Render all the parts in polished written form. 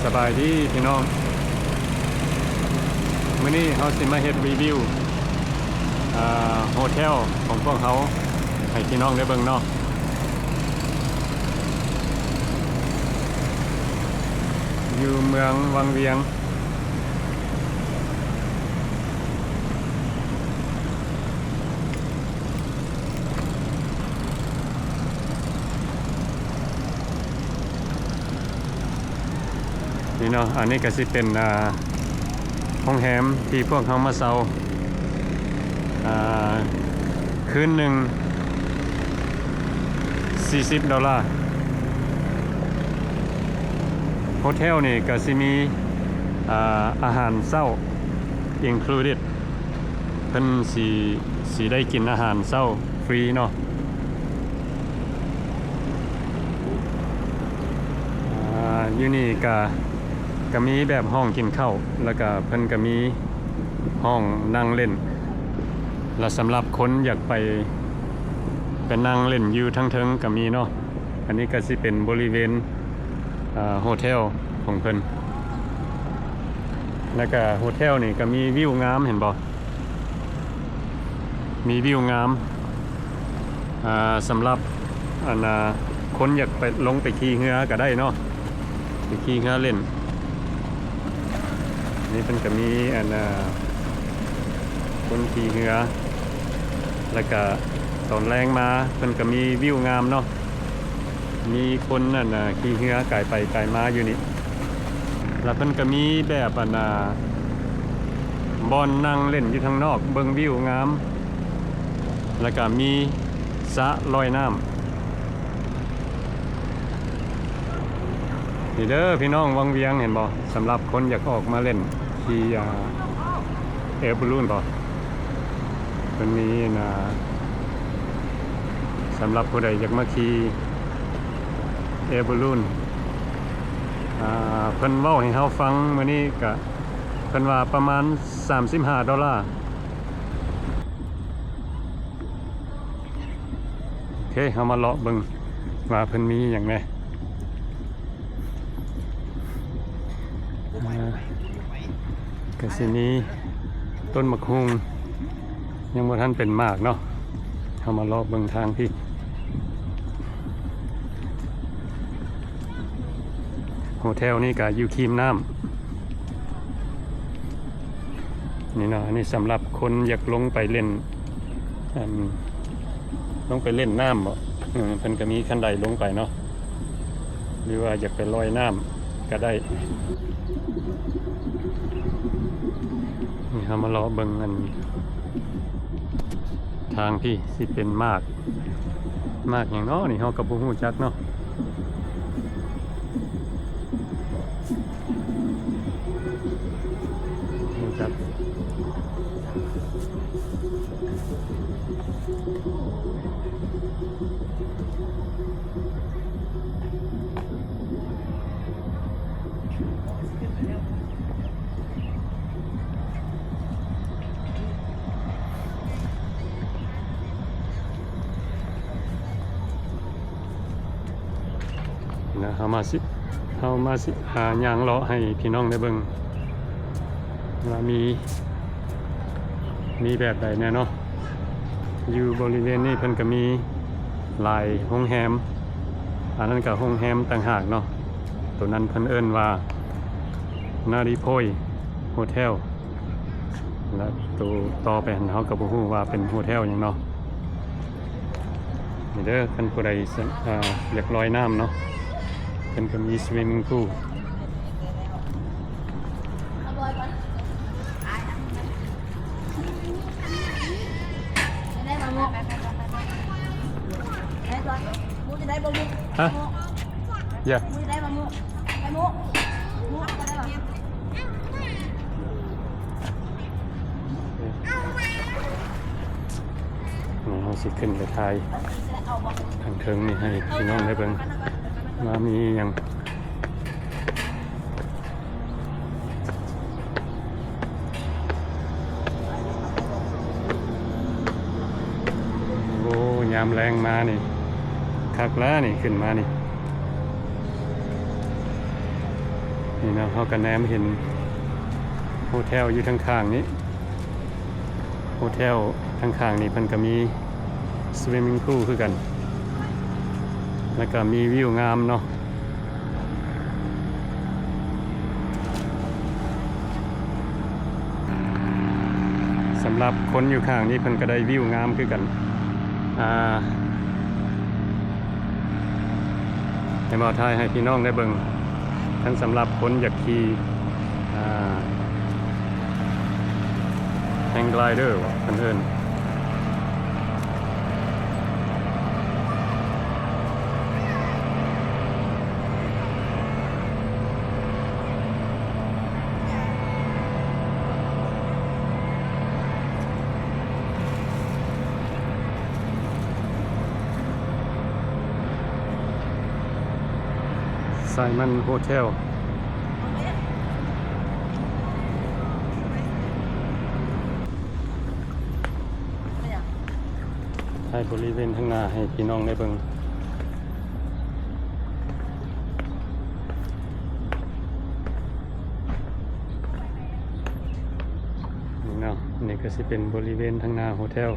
สบายดีพี่น้องมื้อนี้เราสิมาเฮ็ดรีวิวโฮเทลของพวกเขาให้พี่น้องได้เบิ่งเนาะอยู่เมืองวังเวียงนี่เนาะอันนี้ก็สิเป็นห้องแฮมที่พวกเขามาเซาคืนหนึ่ง$40โฮเทลนี่ก็สิมีอาหารเช้า included เพิ่นสิได้กินอาหารเช้าฟรีเนาะอยู่นี่ก็มีแบบห้องกินข้าวแล้วก็เพิ่นก็มีห้องนั่งเล่นแล้วสำหรับคนอยากไปนั่งเล่นอยู่ทั้งเทิงก็มีเนาะอันนี้ก็สิเป็นบริเวณโฮเทลของเพิ่นแล้วก็โฮเทลนี่ก็มีวิวงามเห็นบ่มีวิวงามสำหรับคนอยากไปลงไปขี่เรือก็ได้เนาะไปขี่เรือเล่นนี่เป็นก็มีคนขี่เรือแล้วก็ตอนแรงมาเพิ่นก็มีวิวงามเนาะมีคนขี่เรือไก่ไปไก่มาอยู่นี่แล้วเพิ่นก็มีแบบบอลนั่งเล่นอยู่ทางนอกเบิ่งวิวงามแล้วก็มีสระลอยน้ำนี่เด้อพี่น้องวังเวียงเห็นบ่สำหรับคนอยากออกมาเล่นขี่แอร์บอลลูนบ่มันมีสำหรับผู้ใดอยากมาขี่แอร์บอลลูนเพิ่นเว้าให้เฮาฟังมื้อนี้ก็เพิ่นว่าประมาณ$35โอเคเฮามาเลาะเบิ่งว่าเพิ่นมีหยังแหน่ก็สิมีต้นมะฮุงยังบ่ทันเป็นมากเนาะเฮามาเลาะเบิ่งทางพี่โฮเทลนี่ก็อยู่คีมน้ำนี่เนาะอันนี้สำหรับคนอยากลงไปเล่นลงไปเล่นน้ำบ่เพิ่นก็มีคันไดลงไปเนาะหรือว่าอยากไปลอยน้ำก็ได้นี่เรามาเลาะเบิ่งทางพี่สิเป็นมากอย่างเนาะนี่เฮาก็บ่ฮู้จักเนาะฮู้จักนะเฮามาสิย่างเลาะให้พี่น้องได้เบิ่งว่ามีแบบใดแน่เนาะอยู่บริเวณนี้เพิ่นก็มีหลายโรงแรมอันนั้นก็โรงแรมต่างหากเนาะตัวนั้นเพิ่นเอิ้นว่านาริโพยโฮเทลแล้วตัวต่อไปเฮาก็บ่ฮู้ว่าเป็นโฮเทลหยังเนาะนี่เด้อคันผู้ใดอยากลอยน้ำเนาะเพิ่นก็มีสวิมมิ่งพูลฮะอย่าเราสิขึ้นไปถ่ายทางเทิงนี่ให้พี่น้องได้เบิ่งว่ามีหยังโอ้ยามแรงมานี่คักแล้วนี่ขึ้นมานี่ นี่นะเขากันแนมเห็นโฮเทลอยู่ทางข้างนี้โฮเทลทางข้างนี้เพิ่นก็มีสวิมมิ่งพูลคือกันแล้วก็มีวิวงามเนาะสำหรับคนอยู่ข้างนี้เพิ่นก็ได้วิวงามคือกันให้มาถ่ายให้พี่น้องได้เบิ่งทั้งสำหรับคนอยากขี่แฮงไกลเดอร์เพิ่นไซมอนโฮเทลให้บริเวณข้างหน้าให้พี่น้องได้เบิ่งนี่เนาะนี่ก็สิเป็นบริเวณข้างหน้าโฮเทล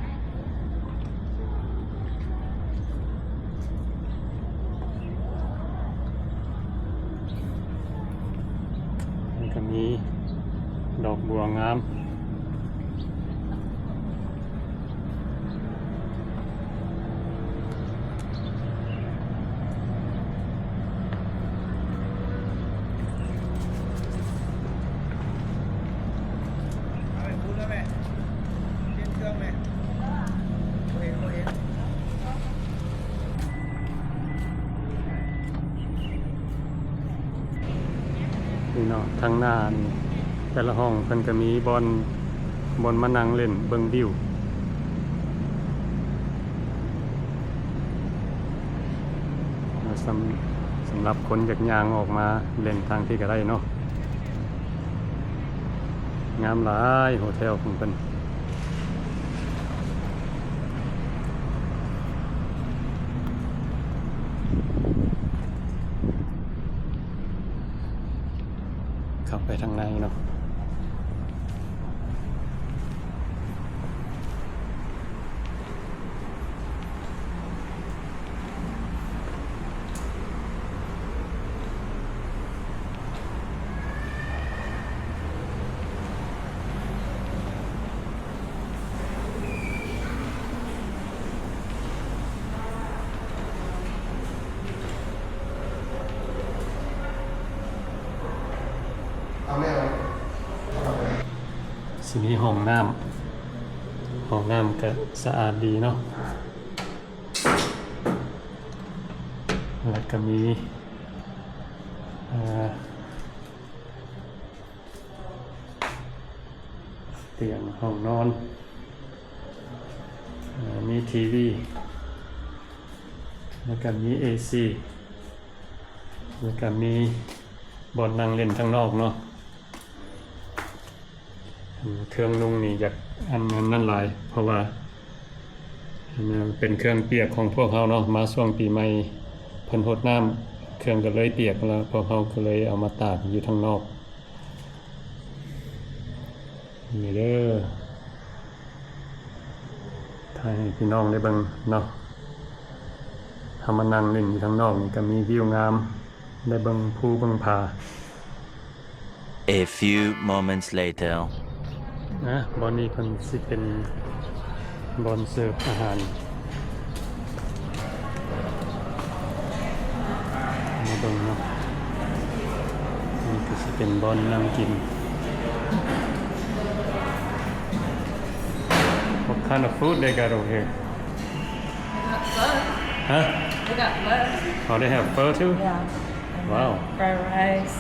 นี่ก็มีดอกบัวงามนี่เนาะทางหน้านี่แต่ละห้องเพิ่นก็มีบอลมานั่งเล่นเบิ่งวิวสำหรับคนอยากย่างออกมาเล่นทางที่ก็ได้เนาะงามหลายโฮเทลของเพิ่นเข้าไปทางในเนาะสิมีห้องน้ำก็สะอาดดีเนาะแล้วก็มีเตียงห้องนอนมีทีวีแล้วก็มี AC แล้วก็มีบอลนั่งเล่นข้างนอกเนาะเครื่องนุ่งนี่อยากอันนั้นหลายเพราะว่าเป็นเครื่องเปียกของพวกเขาเนาะมาช่วงปีใหม่เพิ่นรดน้ำเครื่องก็เลยเปียกแล้วพวกเขาก็เลยเอามาตากอยู่ข้างนอกนี่เด้อถ่ายให้พี่น้องได้เบิ่งเนาะทำมานั่งเล่นอยู่ข้างนอกนี่ก็มีวิวงามได้เบิ่งภูเบิ่งผา A few moments laterนะบอนนี้เพิ่นสิเป็นบอนเสิร์ฟอาหารมาเบิ่งเนาะนี่ก็สิเป็นบอนนั่งกิน What kind of food they got over here? Huh? They got lettuce. Oh, they have pho too? Yeah. Wow. Fried rice,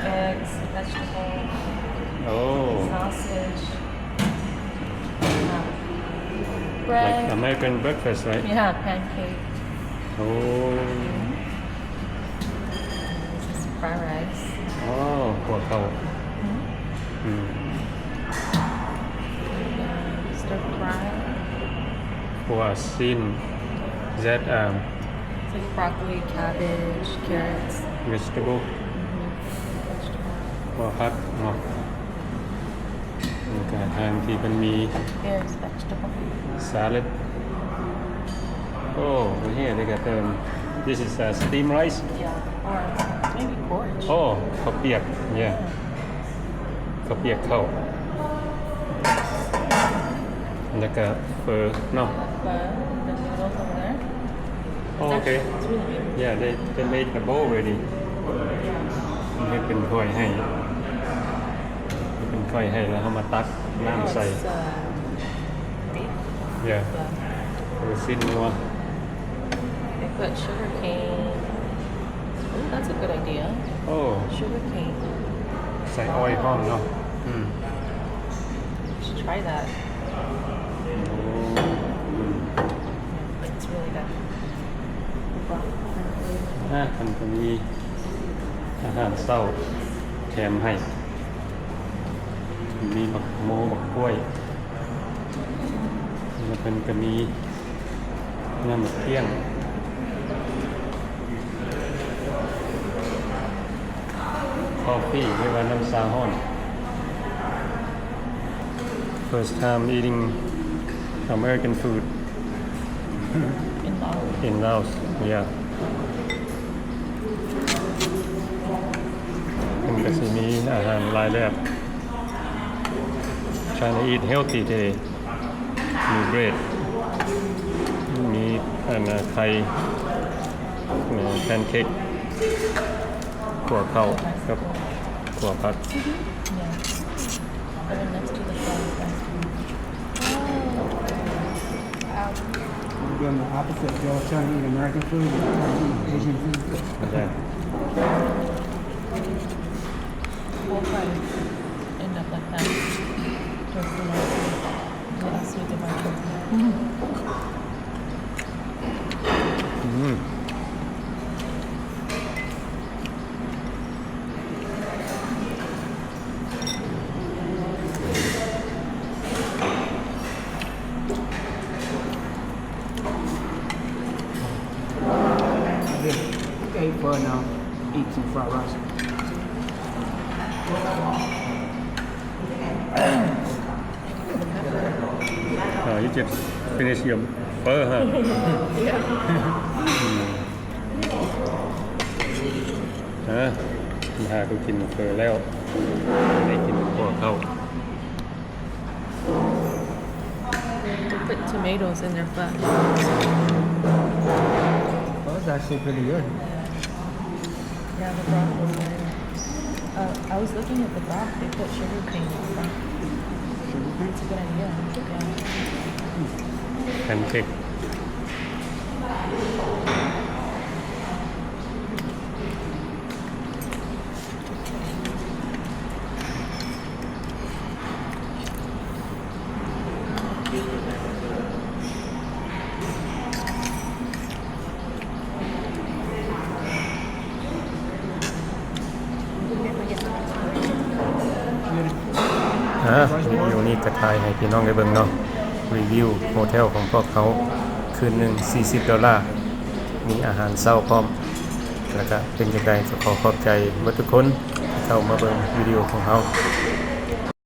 eggs, vegetables, Oh, sausage, like bread. American breakfast, right? Yeah, pancake. Oh, This is fried rice. oh, หัวเข้า Stir fry. หัวซีน that It's like broccoli, cabbage, carrots. vegetable หัวผักเนาะมีการทางที่มันมี Here's vegetable. salad. Oh, here they got this is steamed rice. Yeah. Or maybe porridge. Oh, ข้าวเปียก yeah. ข้าวเปียกข้าวแล้วก็เฟอเนาะ But the noodles over there. Oh, okay. It's really good. Yeah, they made the bowl ready. ให้เป็นถ้วยให้เป็นถ้วยให้แล้วเขามาตักน้ำ Oh, ใส่ it's beef. Yeah. Yeah. สิ้นนัว They put sugar cane. Ooh, that's a good idea. โอ้ Sugar cane. ใส่อ้อยพร้อมเนาะYou should try that. โอ้อืม Yeah, it's really good. มันก็มีอาหารเช้าแถมให้ มีบักโมบักกล้วยแล้วเป็นก็มีน้ำมะเขือคอฟฟี่หรือว่าน้ำซาฮ้อน First time eating American food In Laos. in Laos. Yeah. มันก็สิมีอาหารหลายแบบ Trying to eat healthy today. มี bread มีไข่แพนเค้กขั่วข้าวกับขั่วผัก Yeah. And then next to the fries. Wow. We're doing the opposite. Joe's trying to eat American food, and I'm trying to eat Asian food. ไม่ใช่ We'll probably end up like that. Towards the end. Yeah, sweet and sour. อืม I did ate for now. Eat some fried rice. You just finish your pho, huh? มาหากูกินเฟอแล้วได้กินขั่วข้าว They put tomatoes in their fries. Well, it's actually pretty good. Yeah, the broth was very nice. I was looking at the broth. They put sugar cane in the broth. Sugar cane? It's a good idea. Yeah. แพนเค้ก วิดีโอนี้กระทายให้พี่น้องได้เบิ่งเนาะรีวิวโฮเทลของพวกเขาคืนหนึ่ง$40มีอาหารเช้าพร้อมแล้วก็เป็นจังได๋ก็ขอบใจเบิดทุกคนที่เข้ามาเบิ่งวิดีโอของเฮา